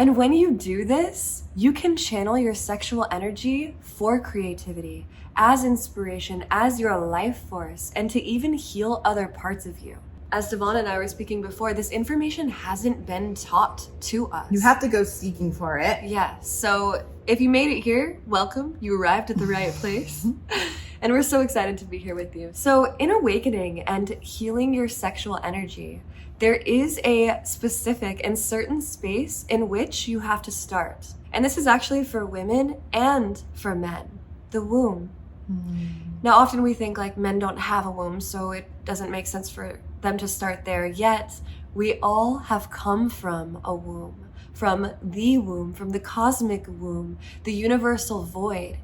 And when you do this, you can channel your sexual energy for creativity, as inspiration, as your life force, and to even heal other parts of you. As Davana and I were speaking before, this information hasn't been taught to us. You have to go seeking for it. Yeah, so if you made it here, welcome. You arrived at the right place. And we're so excited to be here with you. So in awakening and healing your sexual energy, there is a specific and certain space in which you have to start. And this is actually for women and for men, the womb. Now, often we think like men don't have a womb, so it doesn't make sense for them to start there. Yet, we all have come from a womb, from the cosmic womb, the universal void.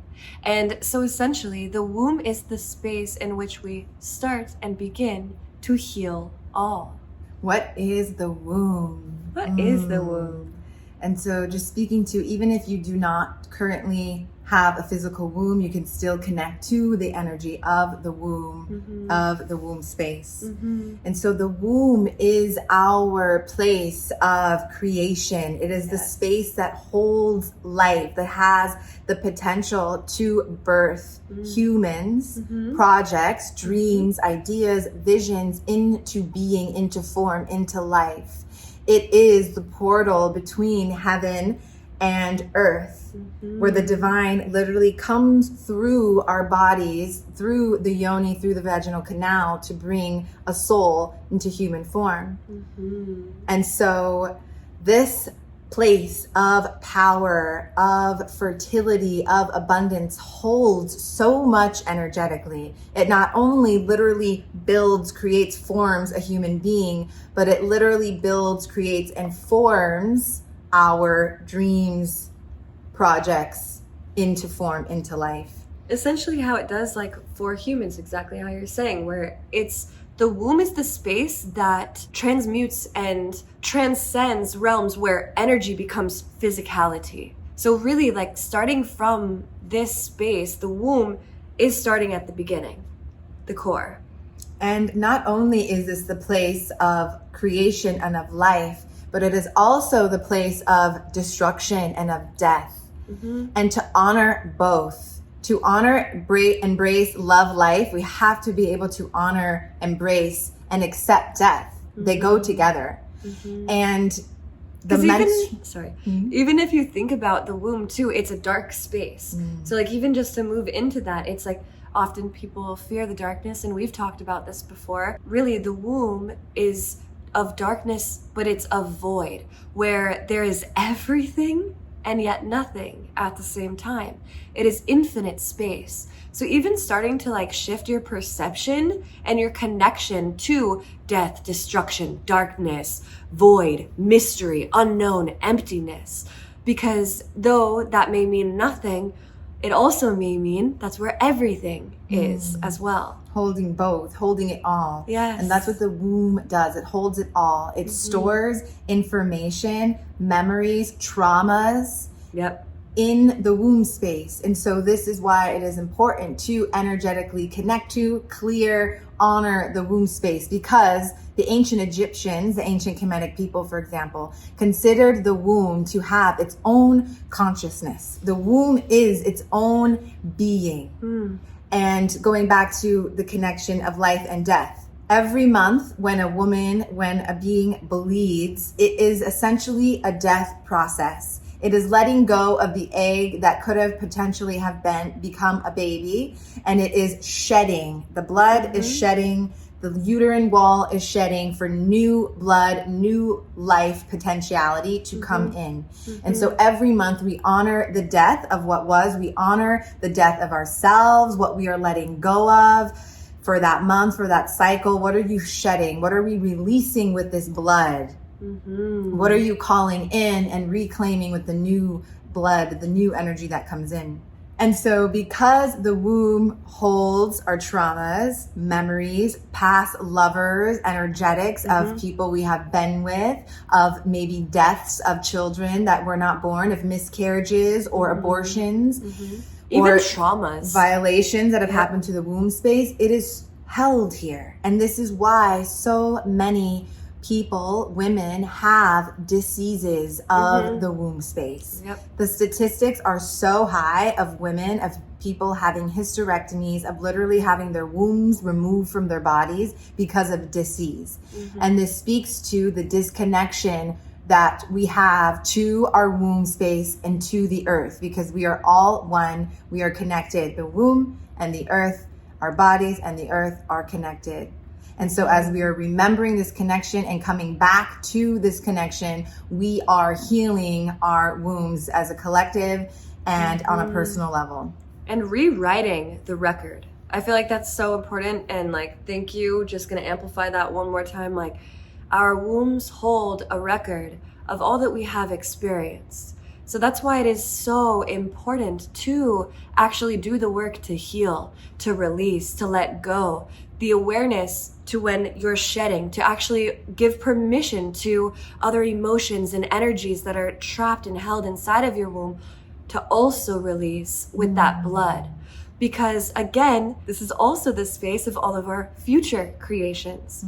And so essentially, the womb is the space in which we start and begin to heal all. What is the womb? What is the womb? And so just speaking to, even if you do not currently have a physical womb, you can still connect to the energy of the womb, of the womb space. And so the womb is our place of creation. It is the space that holds life, that has the potential to birth humans, projects, dreams, ideas, visions into being, into form, into life. It is the portal between heaven and earth, where the divine literally comes through our bodies, through the yoni, through the vaginal canal, to bring a soul into human form. And so this place of power, of fertility, of abundance holds so much energetically. It not only literally builds, creates, forms a human being, but it literally builds, creates, and forms our dreams, projects into form, into life. Essentially how it does, like for humans, exactly how you're saying, where it's the womb is the space that transmutes and transcends realms where energy becomes physicality. So really, like starting from this space, the womb is starting at the beginning, the core. And not only is this the place of creation and of life, but it is also the place of destruction and of death. And to honor both, to honor, embrace, love life, we have to be able to honor, embrace, and accept death. They go together. And even if you think about the womb too, it's a dark space. So like even just to move into that, it's like often people fear the darkness, and we've talked about this before. Really, the womb is of darkness, but it's a void where there is everything and yet nothing at the same time. It is infinite space. So even starting to like shift your perception and your connection to death, destruction, darkness, void, mystery, unknown, emptiness, because though that may mean nothing, it also may mean that's where everything is as well. Holding both, holding it all. Yes. And that's what the womb does. It holds it all. It stores information, memories, traumas in the womb space. And so this is why it is important to energetically connect to, clear, honor the womb space, because the ancient Egyptians, the ancient Kemetic people, for example, considered the womb to have its own consciousness. The womb is its own being. And going back to the connection of life and death, every month when a being bleeds, it is essentially a death process. It is letting go of the egg that could have potentially become a baby, and it is shedding. The blood is shedding. The uterine wall is shedding for new blood, new life potentiality to come in. And so every month we honor the death of what was. We honor the death of ourselves, what we are letting go of for that month, for that cycle. What are you shedding? What are we releasing with this blood? What are you calling in and reclaiming with the new blood, the new energy that comes in? And so because the womb holds our traumas, memories, past lovers, energetics of people we have been with, of maybe deaths of children that were not born, of miscarriages or abortions, even or traumas, violations that have happened to the womb space, it is held here. And this is why so many people, women, have diseases of the womb space. The statistics are so high of women, of people having hysterectomies, of literally having their wombs removed from their bodies because of disease. And this speaks to the disconnection that we have to our womb space and to the earth, because we are all one. We are connected. The womb and the earth, our bodies and the earth are connected. And so as we are remembering this connection and coming back to this connection, we are healing our wombs as a collective and on a personal level. And rewriting the record. I feel like that's so important. And like, thank you. Just going to amplify that one more time. Like, our wombs hold a record of all that we have experienced. So that's why it is so important to actually do the work to heal, to release, to let go. The awareness to when you're shedding, to actually give permission to other emotions and energies that are trapped and held inside of your womb to also release with that blood. Because again, this is also the space of all of our future creations.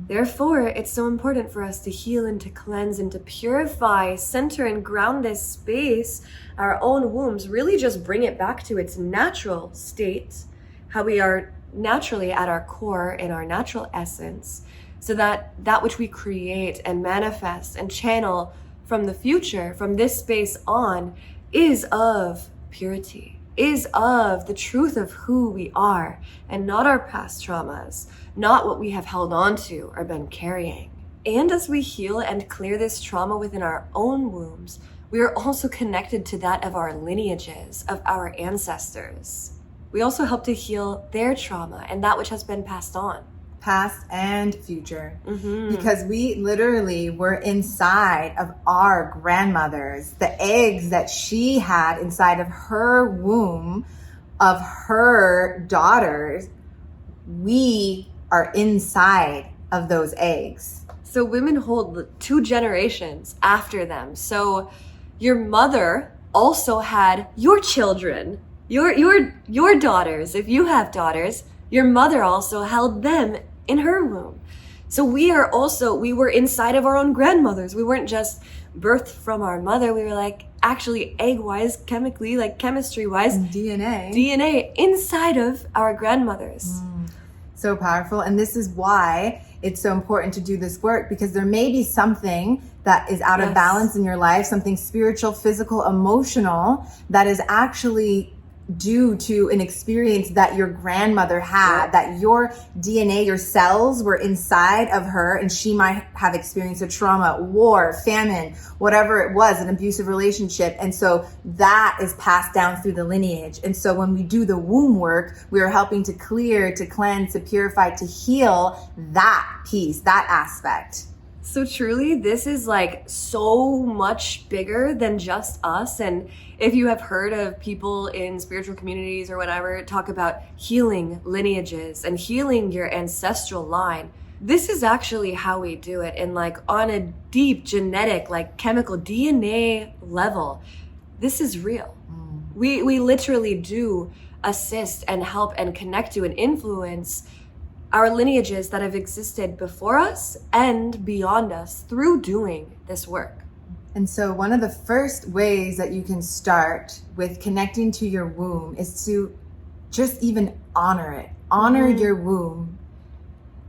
Therefore, it's so important for us to heal and to cleanse and to purify, center and ground this space, our own wombs, really just bring it back to its natural state, how we are naturally at our core in our natural essence, so that that which we create and manifest and channel from the future, from this space on, is of purity, is of the truth of who we are, and not our past traumas, not what we have held on to or been carrying. And as we heal and clear this trauma within our own wombs, we are also connected to that of our lineages, of our ancestors. We also help to heal their trauma and that which has been passed on. Past and future. Because we literally were inside of our grandmothers, the eggs that she had inside of her womb, of her daughters. We are inside of those eggs. So women hold 2 generations after them. So your mother also had your children, your daughters. If you have daughters, your mother also held them in her womb. So we were inside of our own grandmothers. We weren't just birthed from our mother. We were like actually egg-wise, chemically, like chemistry-wise, DNA inside of our grandmothers. So powerful. And this is why it's so important to do this work, because there may be something that is out of balance in your life, something spiritual, physical, emotional, that is actually due to an experience that your grandmother had, that your DNA, your cells were inside of her, and she might have experienced a trauma, war, famine, whatever it was, an abusive relationship. And so that is passed down through the lineage. And so when we do the womb work, we are helping to clear, to cleanse, to purify, to heal that piece, that aspect. So truly, this is like so much bigger than just us. And if you have heard of people in spiritual communities or whatever talk about healing lineages and healing your ancestral line, this is actually how we do it. And like on a deep genetic, like chemical DNA level, this is real. We literally do assist and help and connect to and influence our lineages that have existed before us and beyond us through doing this work. And so one of the first ways that you can start with connecting to your womb is to just even honor it. Honor your womb.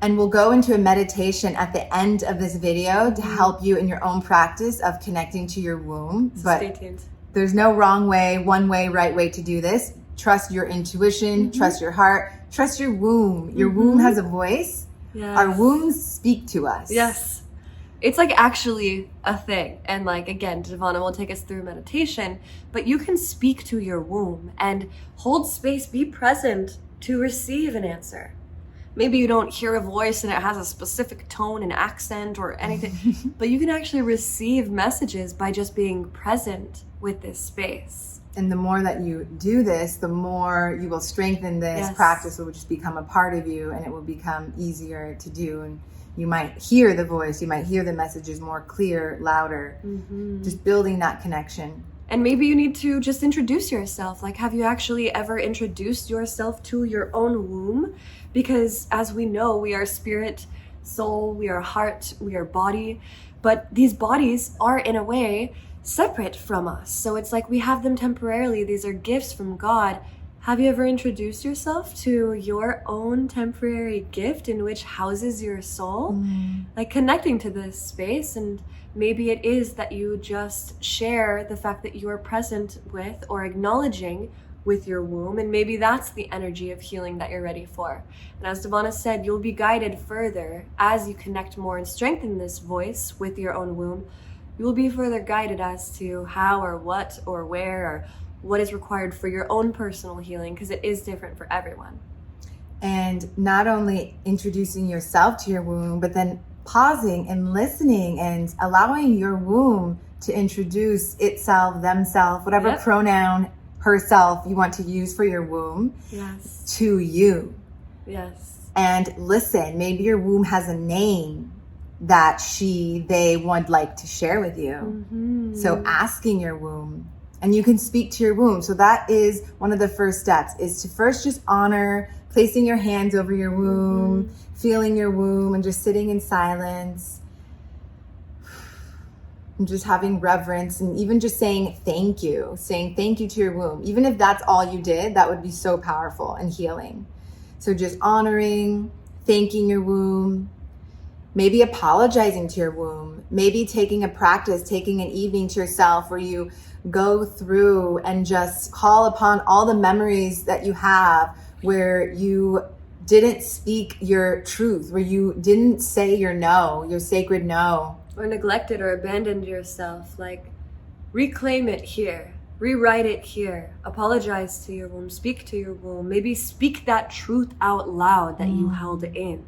And we'll go into a meditation at the end of this video to help you in your own practice of connecting to your womb. So but stay tuned. There's no wrong way, one way, right way to do this. Trust your intuition, trust your heart, trust your womb. Your womb has a voice. Our wombs speak to us. Yes. It's like actually a thing. And like, again, Davana will take us through meditation, but you can speak to your womb and hold space, be present to receive an answer. Maybe you don't hear a voice and it has a specific tone and accent or anything, but you can actually receive messages by just being present with this space. And the more that you do this, the more you will strengthen this. Practice will just become a part of you, and it will become easier to do. And you might hear the voice, you might hear the messages more clear, louder, just building that connection. And maybe you need to just introduce yourself. Like, have you actually ever introduced yourself to your own womb? Because as we know, we are spirit soul, we are heart, we are body. But these bodies are, in a way, separate from us. So it's like we have them temporarily. These are gifts from God. Have you ever introduced yourself to your own temporary gift in which houses your soul? Like connecting to this space, and maybe it is that you just share the fact that you are present with or acknowledging with your womb, and maybe that's the energy of healing that you're ready for. And as Davana said, you'll be guided further as you connect more and strengthen this voice with your own womb. You will be further guided as to how or what or where or what is required for your own personal healing, because it is different for everyone. And not only introducing yourself to your womb, but then pausing and listening and allowing your womb to introduce itself, themself, whatever pronoun, herself you want to use for your womb, to you. And listen, maybe your womb has a name that they would like to share with you. So asking your womb, and you can speak to your womb. So that is one of the first steps, is to first just honor placing your hands over your womb, feeling your womb, and just sitting in silence. And just having reverence, and even just saying thank you to your womb. Even if that's all you did, that would be so powerful and healing. So just honoring, thanking your womb, maybe apologizing to your womb, maybe taking an evening to yourself where you go through and just call upon all the memories that you have where you didn't speak your truth, where you didn't say your no, your sacred no. Or neglected or abandoned yourself. Like, reclaim it here, rewrite it here, apologize to your womb, speak to your womb, maybe speak that truth out loud that you held in.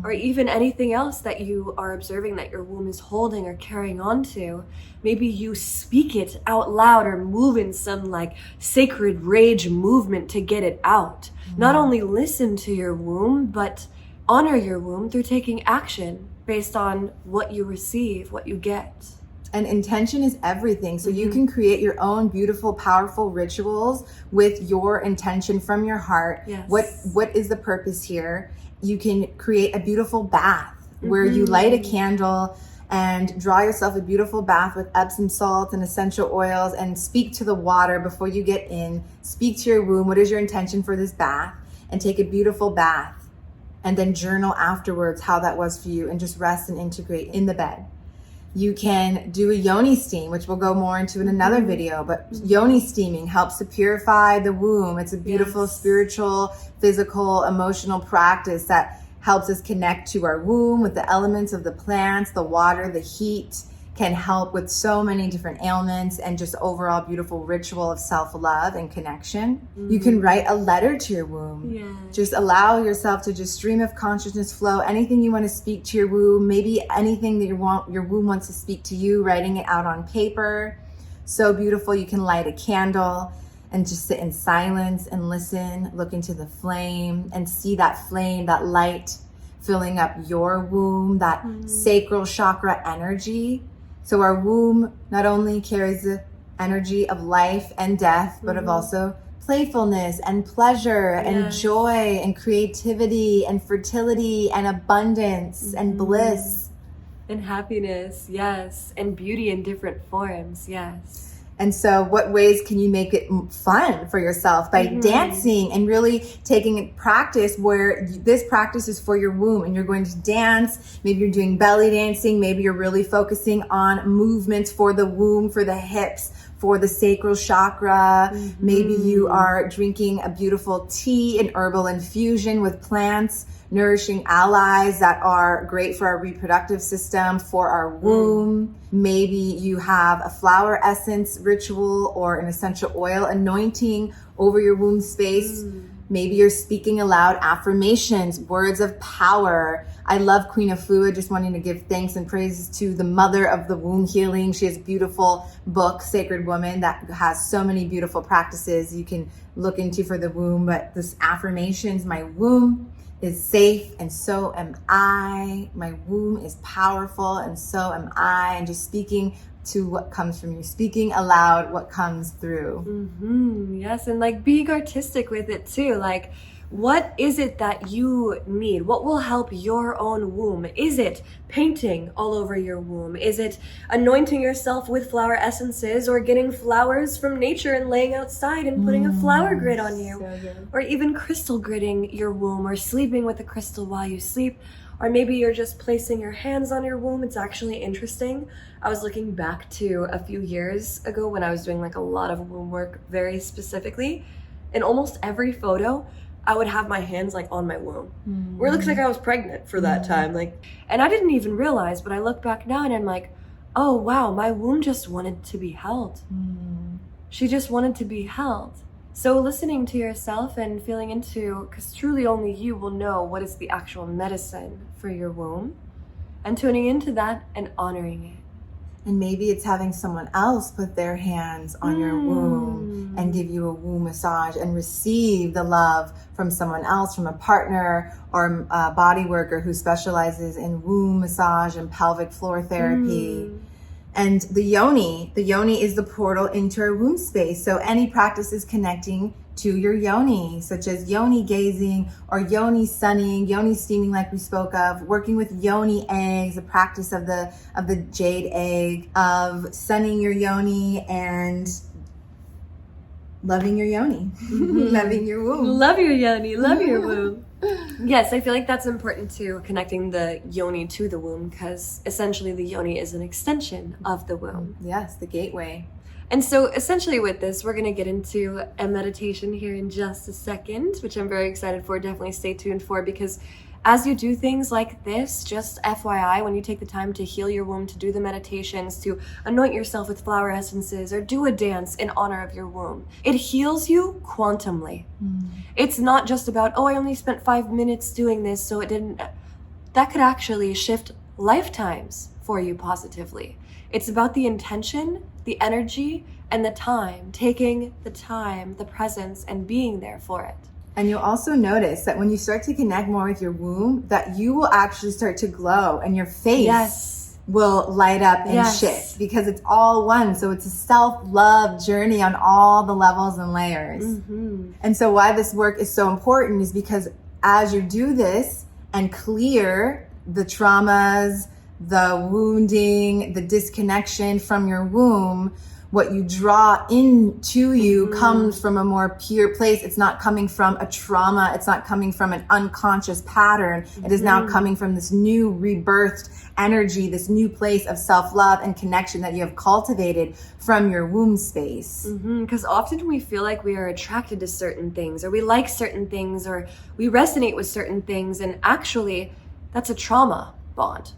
Or even anything else that you are observing that your womb is holding or carrying on to. Maybe you speak it out loud or move in some like sacred rage movement to get it out. Not only listen to your womb, but honor your womb through taking action based on what you receive, what you get. And intention is everything. So you can create your own beautiful, powerful rituals with your intention from your heart. What is the purpose here? You can create a beautiful bath where you light a candle and draw yourself a beautiful bath with Epsom salts and essential oils, and speak to the water before you get in. Speak to your womb. What is your intention for this bath? And take a beautiful bath. And then journal afterwards how that was for you, and just rest and integrate in the bed. You can do a yoni steam, which we'll go more into in another video, but yoni steaming helps to purify the womb. It's a beautiful spiritual, physical, emotional practice that helps us connect to our womb with the elements of the plants, the water, the heat, can help with so many different ailments, and just overall beautiful ritual of self-love and connection. You can write a letter to your womb. Just allow yourself to just stream of consciousness flow. Anything you want to speak to your womb, maybe anything that your womb wants to speak to you, writing it out on paper. So beautiful. You can light a candle and just sit in silence and listen, look into the flame and see that flame, that light filling up your womb, that sacral chakra energy. So our womb not only carries the energy of life and death, but of also playfulness and pleasure and joy and creativity and fertility and abundance and bliss. And happiness, and beauty in different forms, And so what ways can you make it fun for yourself? By dancing and really taking a practice where this practice is for your womb, and you're going to dance. Maybe you're doing belly dancing. Maybe you're really focusing on movements for the womb, for the hips, for the sacral chakra. Maybe you are drinking a beautiful tea, an herbal infusion with plants, nourishing allies that are great for our reproductive system, for our womb. Maybe you have a flower essence ritual or an essential oil anointing over your womb space. Maybe you're speaking aloud affirmations, words of power. I love Queen Afua, just wanting to give thanks and praises to the mother of the womb healing. She has a beautiful book, Sacred Woman, that has so many beautiful practices you can look into for the womb. But this affirmations, my womb is safe and so am I. My womb is powerful and so am I. And just speaking to what comes from you, speaking aloud what comes through. Yes, and like being artistic with it too. Like What is it that you need? What will help your own womb? Is it painting all over your womb? Is it anointing yourself with flower essences, or getting flowers from nature and laying outside and putting a flower grid on you? So good. Or even crystal gridding your womb, or sleeping with a crystal while you sleep. Or maybe you're just placing your hands on your womb. It's actually interesting. I was looking back to a few years ago when I was doing like a lot of womb work very specifically. In almost every photo, I would have my hands like on my womb, where it looks like I was pregnant for that time. And I didn't even realize, but I look back now and I'm like, oh wow, my womb just wanted to be held. She just wanted to be held. So listening to yourself and feeling into, because truly only you will know what is the actual medicine for your womb, and tuning into that and honoring it. And maybe it's having someone else put their hands on your womb and give you a womb massage and receive the love from someone else, from a partner or a body worker who specializes in womb massage and pelvic floor therapy. And the yoni is the portal into our womb space. So any practices connecting to your yoni, such as yoni gazing or yoni sunning, yoni steaming like we spoke of, working with yoni eggs, the practice of the jade egg, of sunning your yoni and loving your yoni, loving your womb. Love your yoni, love your womb. Yes, I feel like that's important too, connecting the yoni to the womb, because essentially the yoni is an extension of the womb. Yes, the gateway. And so essentially with this, we're going to get into a meditation here in just a second, which I'm very excited for. Definitely stay tuned for, because as you do things like this, just FYI, when you take the time to heal your womb, to do the meditations, to anoint yourself with flower essences, or do a dance in honor of your womb, it heals you quantumly. It's not just about, oh, I only spent 5 minutes doing this, so it didn't. That could actually shift lifetimes for you positively. It's about the intention, the energy, and the time, taking the time, the presence, and being there for it. And you'll also notice that when you start to connect more with your womb, that you will actually start to glow and your face will light up and shift, because it's all one. So it's a self-love journey on all the levels and layers. And so why this work is so important is because as you do this and clear the traumas, the wounding, the disconnection from your womb, what you draw into you comes from a more pure place. It's not coming from a trauma. It's not coming from an unconscious pattern. It is now coming from this new rebirthed energy, this new place of self-love and connection that you have cultivated from your womb space. Because often we feel like we are attracted to certain things, or we like certain things, or we resonate with certain things. And actually, that's a trauma bond.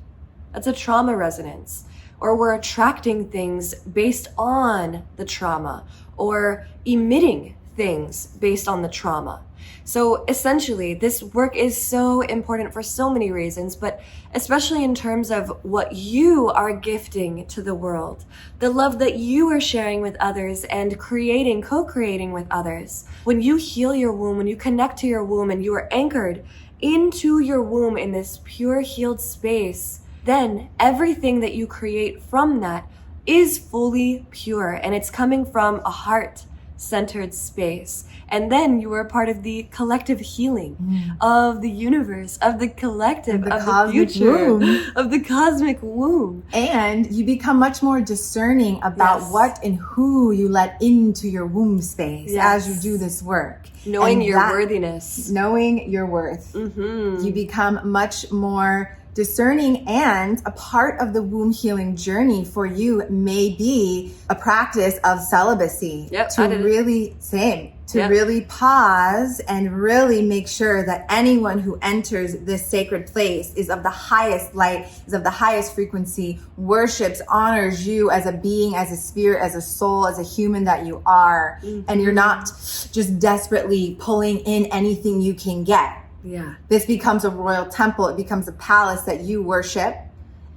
That's a trauma resonance. Or we're attracting things based on the trauma, or emitting things based on the trauma. So essentially, this work is so important for so many reasons, but especially in terms of what you are gifting to the world, the love that you are sharing with others and creating, co-creating with others. When you heal your womb, when you connect to your womb and you are anchored into your womb in this pure healed space, then everything that you create from that is fully pure, and it's coming from a heart-centered space. And then you are part of the collective healing of the universe, of the collective, of the future, of the cosmic womb. And you become much more discerning about what and who you let into your womb space as you do this work. Knowing your worthiness. Knowing your worth. You become much more discerning, and a part of the womb healing journey for you may be a practice of celibacy. Really pause and really make sure that anyone who enters this sacred place is of the highest light, is of the highest frequency, worships, honors you as a being, as a spirit, as a soul, as a human that you are. And you're not just desperately pulling in anything you can get. This becomes a royal temple. It becomes a palace that you worship,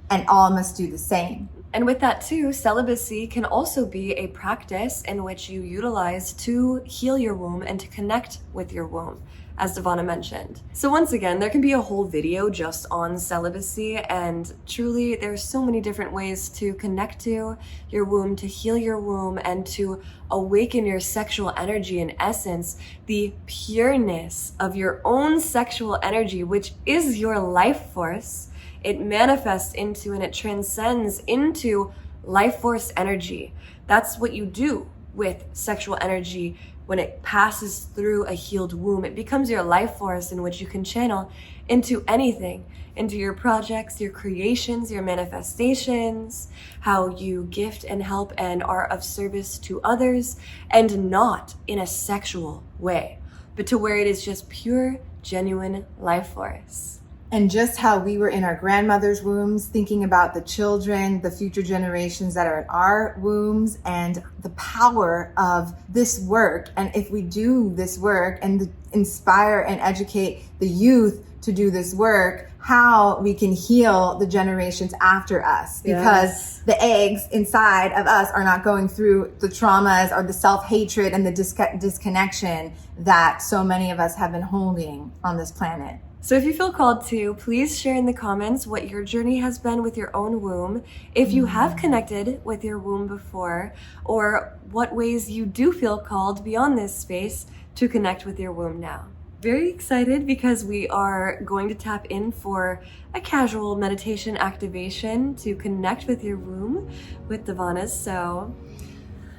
and all must do the same. And with that too, celibacy can also be a practice in which you utilize to heal your womb and to connect with your womb. as Davana mentioned. So once again, there can be a whole video just on celibacy, and truly there's so many different ways to connect to your womb, to heal your womb, and to awaken your sexual energy, in essence, the pureness of your own sexual energy, which is your life force. It manifests into and it transcends into life force energy. That's what you do with sexual energy when it passes through a healed womb. It becomes your life force in which you can channel into anything, into your projects, your creations, your manifestations, how you gift and help and are of service to others, and not in a sexual way, but to where it is just pure, genuine life force. And just how we were in our grandmother's wombs, thinking about the children, the future generations that are in our wombs, and the power of this work. And if we do this work and inspire and educate the youth to do this work, how we can heal the generations after us. Because the eggs inside of us are not going through the traumas or the self-hatred and the disconnection that so many of us have been holding on this planet. So if you feel called to, please share in the comments what your journey has been with your own womb, if you have connected with your womb before, or what ways you do feel called beyond this space to connect with your womb now. Very excited because we are going to tap in for a casual meditation activation to connect with your womb with Davana. So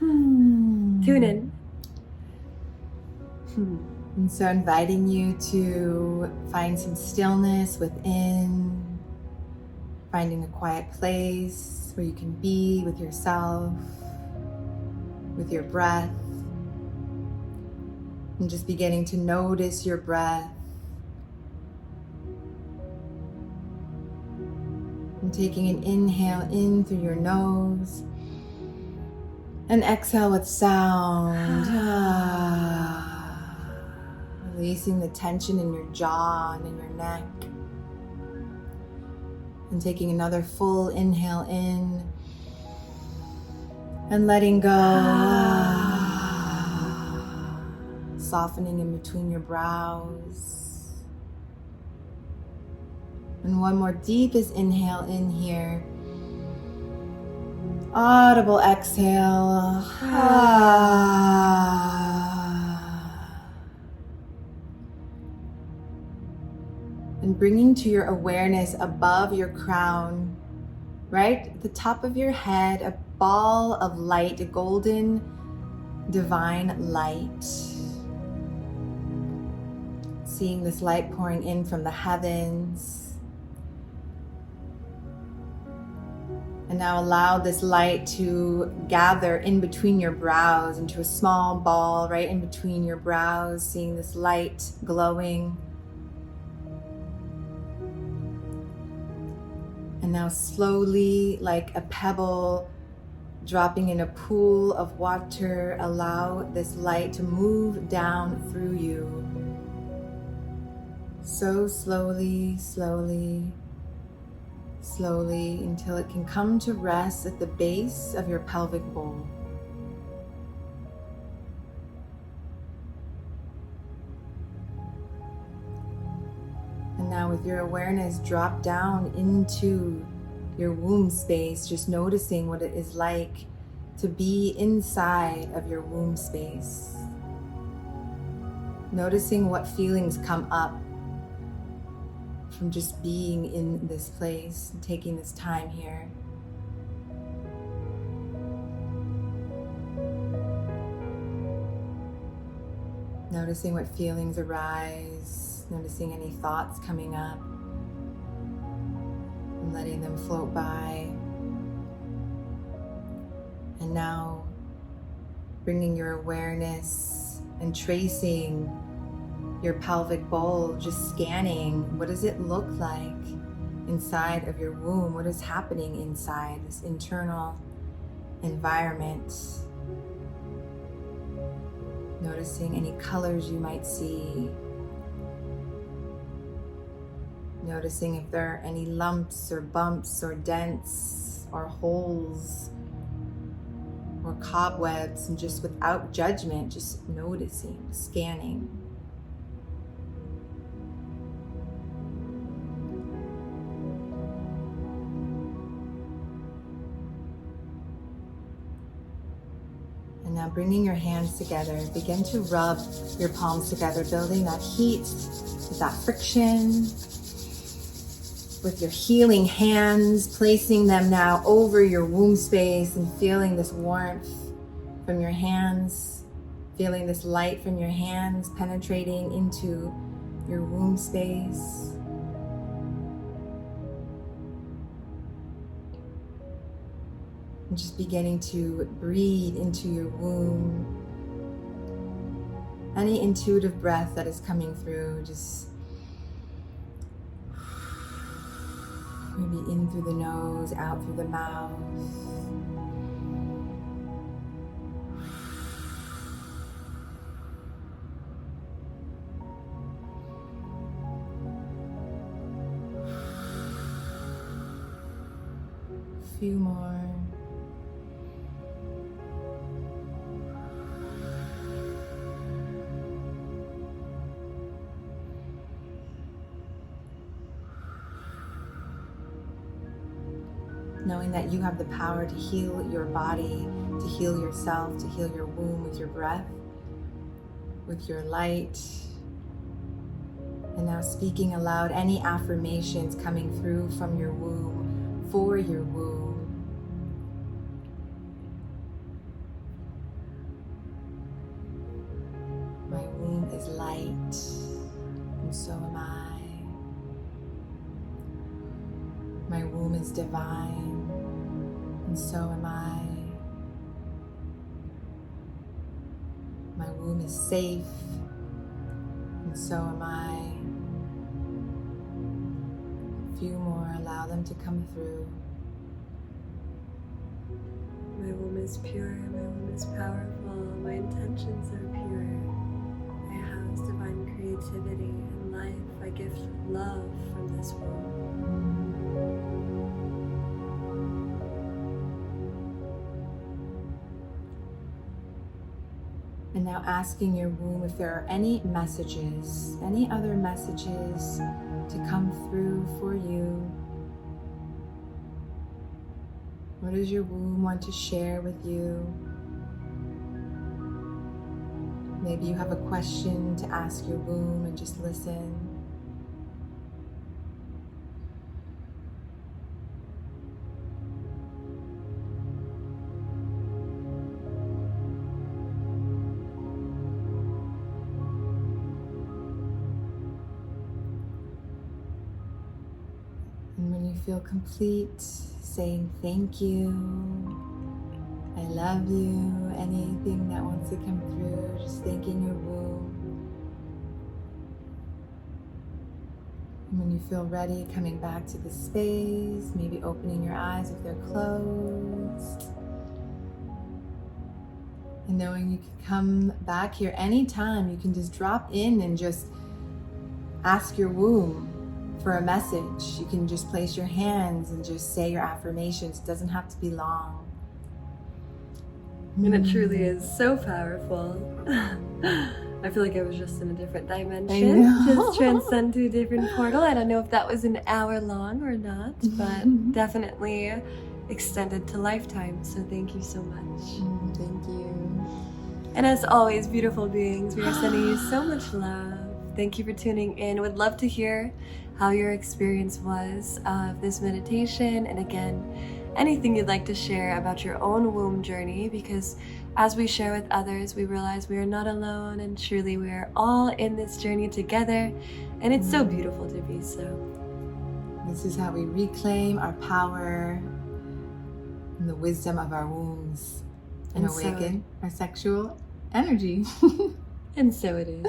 tune in. And so inviting you to find some stillness within, finding a quiet place where you can be with yourself, with your breath, and just beginning to notice your breath. And taking an inhale in through your nose and exhale with sound. Releasing the tension in your jaw and in your neck. And taking another full inhale in and letting go. Softening in between your brows. And one more deepest inhale in here. Audible exhale. And bringing to your awareness above your crown, right at the top of your head, a ball of light, a golden divine light. Seeing this light pouring in from the heavens. And now allow this light to gather in between your brows into a small ball right in between your brows, seeing this light glowing. And now slowly, like a pebble dropping in a pool of water, allow this light to move down through you. So slowly, slowly, slowly, until it can come to rest at the base of your pelvic bowl. And now with your awareness, drop down into your womb space, just noticing what it is like to be inside of your womb space. Noticing what feelings come up from just being in this place and taking this time here. Noticing what feelings arise. Noticing any thoughts coming up and letting them float by. And now bringing your awareness and tracing your pelvic bowl, just scanning what does it look like inside of your womb, what is happening inside this internal environment. Noticing any colors you might see. Noticing if there are any lumps or bumps or dents or holes or cobwebs, and just without judgment, just noticing, scanning. now bringing your hands together, begin to rub your palms together, building that heat, that friction. With your healing hands, placing them now over your womb space and feeling this warmth from your hands, feeling this light from your hands penetrating into your womb space. And just beginning to breathe into your womb. Any intuitive breath that is coming through, just maybe in through the nose, out through the mouth. A few more. Knowing that you have the power to heal your body, to heal yourself, to heal your womb with your breath, with your light. And now speaking aloud any affirmations coming through from your womb, for your womb. My womb is light, and so am I. My womb is divine, and so am I. My womb is safe, and so am I. A few more, allow them to come through. My womb is pure, my womb is powerful, my intentions are pure. I house divine creativity and life. I gift love from this womb. And now asking your womb if there are any messages, any other messages to come through for you. What does your womb want to share with you? Maybe you have a question to ask your womb and just listen. And when you feel complete, saying thank you, I love you, anything that wants to come through, just thanking your womb. And when you feel ready, coming back to the space, maybe opening your eyes if they're closed. And knowing you can come back here anytime, you can just drop in and just ask your womb for a message. You can just place your hands and just say your affirmations. It doesn't have to be long. And it truly is so powerful. I feel like I was just in a different dimension, just transcend to a different portal. I don't know if that was an hour long or not, but definitely extended to lifetime. So thank you so much. Thank you. And as always, beautiful beings, we are sending you so much love. Thank you for tuning in. Would love to hear how your experience was of this meditation. And again, anything you'd like to share about your own womb journey, because as we share with others, we realize we are not alone, and truly we are all in this journey together, and it's so beautiful to be so. This is how we reclaim our power and the wisdom of our wombs and awaken our sexual energy. And so it is.